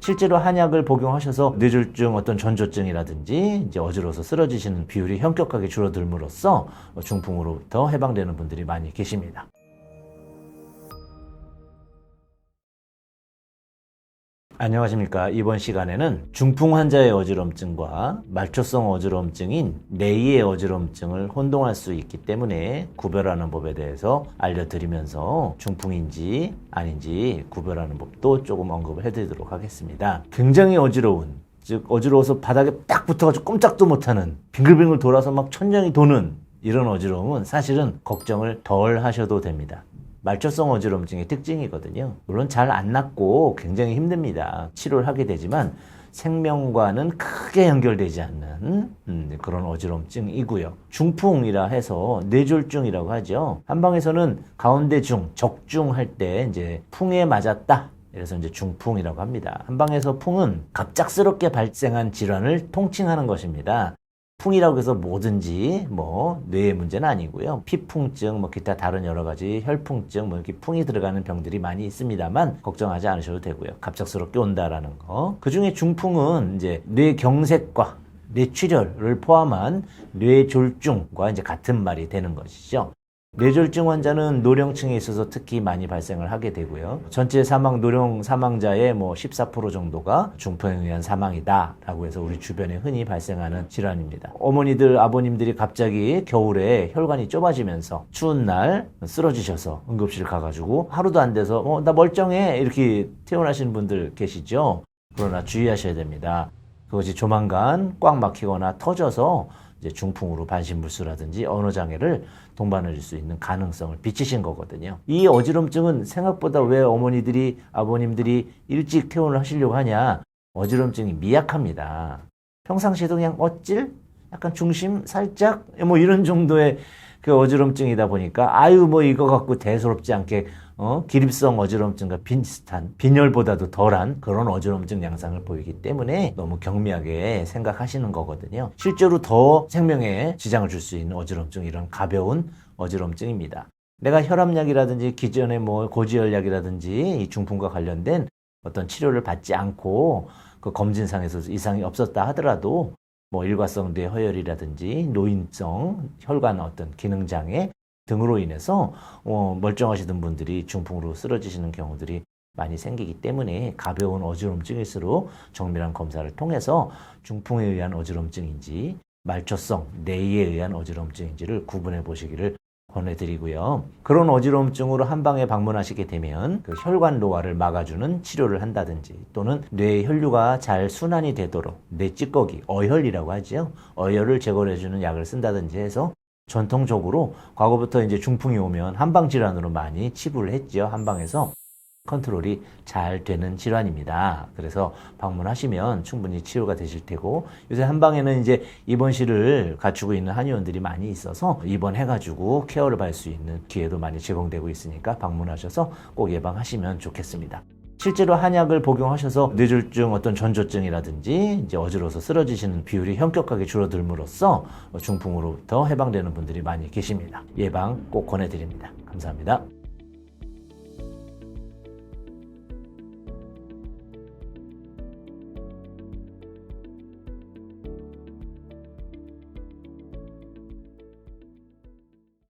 실제로 한약을 복용하셔서 뇌졸중, 어떤 전조증이라든지 이제 어지러워서 쓰러지시는 비율이 현격하게 줄어들므로써 중풍으로부터 해방되는 분들이 많이 계십니다. 안녕하십니까. 이번 시간에는 중풍 환자의 어지럼증과 말초성 어지럼증인 뇌의 어지럼증을 혼동할 수 있기 때문에 구별하는 법에 대해서 알려드리면서 중풍인지 아닌지 구별하는 법도 조금 언급을 해드리도록 하겠습니다. 굉장히 어지러운, 즉 어지러워서 바닥에 딱 붙어가지고 꼼짝도 못하는, 빙글빙글 돌아서 막 천장이 도는 이런 어지러움은 사실은 걱정을 덜 하셔도 됩니다. 말초성 어지럼증의 특징이거든요. 물론 잘 안 낫고 굉장히 힘듭니다. 치료를 하게 되지만 생명과는 크게 연결되지 않는 그런 어지럼증이고요. 중풍이라 해서 뇌졸중이라고 하죠. 한방에서는 가운데 중, 적중 할 때 이제 풍에 맞았다. 그래서 이제 중풍이라고 합니다. 한방에서 풍은 갑작스럽게 발생한 질환을 통칭하는 것입니다. 풍이라고 해서 뭐든지 뇌의 문제는 아니고요. 피풍증, 기타 다른 여러 가지 혈풍증, 이렇게 풍이 들어가는 병들이 많이 있습니다만 걱정하지 않으셔도 되고요. 갑작스럽게 온다라는 거. 그 중에 중풍은 이제 뇌경색과 뇌출혈을 포함한 뇌졸중과 이제 같은 말이 되는 것이죠. 뇌졸중 환자는 노령층에 있어서 특히 많이 발생을 하게 되고요. 전체 노령 사망자의 14% 정도가 중풍에 의한 사망이다라고 해서 우리 주변에 흔히 발생하는 질환입니다. 어머니들, 아버님들이 갑자기 겨울에 혈관이 좁아지면서 추운 날 쓰러지셔서 응급실 가가지고 하루도 안 돼서 나 멀쩡해 이렇게 퇴원하시는 분들 계시죠. 그러나 주의하셔야 됩니다. 그것이 조만간 꽉 막히거나 터져서 이제 중풍으로 반신불수라든지 언어장애를 동반할 수 있는 가능성을 비치신 거거든요. 이 어지럼증은 생각보다 왜 어머니들이, 아버님들이 일찍 퇴원을 하시려고 하냐? 어지럼증이 미약합니다. 평상시에도 그냥 어찔? 약간 중심 살짝? 이런 정도의 그 어지럼증이다 보니까 이거 갖고 대수롭지 않게 기립성 어지럼증과 비슷한, 빈혈보다도 덜한 그런 어지럼증 양상을 보이기 때문에 너무 경미하게 생각하시는 거거든요. 실제로 더 생명에 지장을 줄 수 있는 어지럼증, 이런 가벼운 어지럼증입니다. 내가 혈압약이라든지 기존의 고지혈약이라든지 이 중풍과 관련된 어떤 치료를 받지 않고 그 검진상에서 이상이 없었다 하더라도 일과성 뇌허혈이라든지 노인성 혈관 어떤 기능장애 등으로 인해서 멀쩡하시던 분들이 중풍으로 쓰러지시는 경우들이 많이 생기기 때문에 가벼운 어지럼증일수록 정밀한 검사를 통해서 중풍에 의한 어지럼증인지 말초성 뇌에 의한 어지럼증인지를 구분해 보시기를 권해드리고요. 그런 어지럼증으로 한방에 방문하시게 되면 그 혈관 노화를 막아주는 치료를 한다든지 또는 뇌의 혈류가 잘 순환이 되도록 뇌 찌꺼기, 어혈이라고 하죠. 어혈을 제거해주는 약을 쓴다든지 해서 전통적으로 과거부터 이제 중풍이 오면 한방 질환으로 많이 치부를 했죠. 한방에서 컨트롤이 잘 되는 질환입니다. 그래서 방문하시면 충분히 치료가 되실 테고, 요새 한방에는 이제 입원실을 갖추고 있는 한의원들이 많이 있어서 입원해가지고 케어를 받을 수 있는 기회도 많이 제공되고 있으니까 방문하셔서 꼭 예방하시면 좋겠습니다. 실제로 한약을 복용하셔서 뇌졸중, 어떤 전조증이라든지 이제 어지러워서 쓰러지시는 비율이 현격하게 줄어들므로써 중풍으로부터 해방되는 분들이 많이 계십니다. 예방 꼭 권해드립니다. 감사합니다.